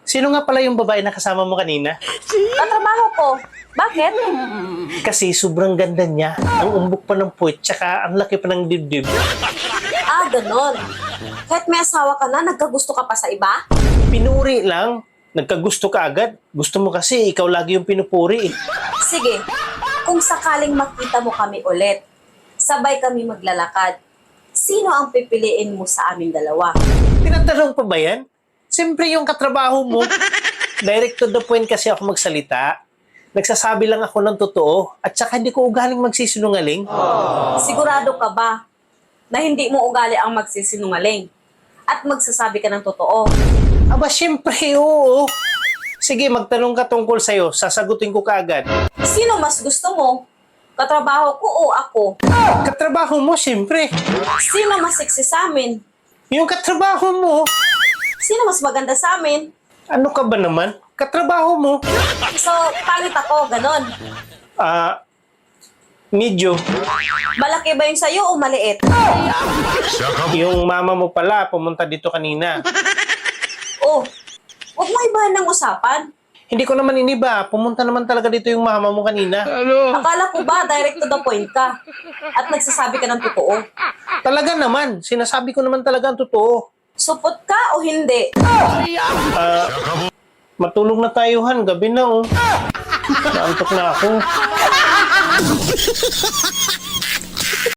Sino nga pala yung babae na kasama mo kanina? Katrabaho ko. Bakit? Kasi sobrang ganda niya. Ang umbok pa ng puwet, tsaka ang laki pa ng dibdib. Ah, ganon. Kahit may asawa ka na, nagkagusto ka pa sa iba? Pinuri lang. Nagkagusto ka agad. Gusto mo kasi ikaw lagi yung pinupuri eh. Sige, kung sakaling makita mo kami ulit, sabay kami maglalakad, sino ang pipiliin mo sa aming dalawa? Tinatanong pa ba yan? Siyempre yung katrabaho mo. Direct to the point kasi ako magsalita. Nagsasabi lang ako ng totoo at saka hindi ko ugaling magsisinungaling. Sigurado ka ba na hindi mo ugali ang magsisinungaling at magsasabi ka ng totoo? Aba, siyempre, oo. Sige, magtanong ka tungkol sa'yo. Sasagutin ko kaagad. Sino mas gusto mo? Katrabaho ko o ako? Katrabaho mo, siyempre. Sino mas seksi sa amin? Yung katrabaho mo, Sino mas maganda sa amin? ano ka ba naman? Katrabaho mo. So, pangit ako, ganon. Medyo. Malaki ba yung sa'yo o maliit? Yung mama mo pala, pumunta dito kanina. Oh, huwag mo ibahan ng usapan. Hindi ko naman iniba. Pumunta naman talaga dito yung mama mo kanina. Akala ko ba direct to the point ka at nagsasabi ka ng totoo? Talaga naman. Sinasabi ko naman talaga ang totoo. Supot ka o hindi? Matulog na tayo, Han. Gabi na, oh. Naantok na ako.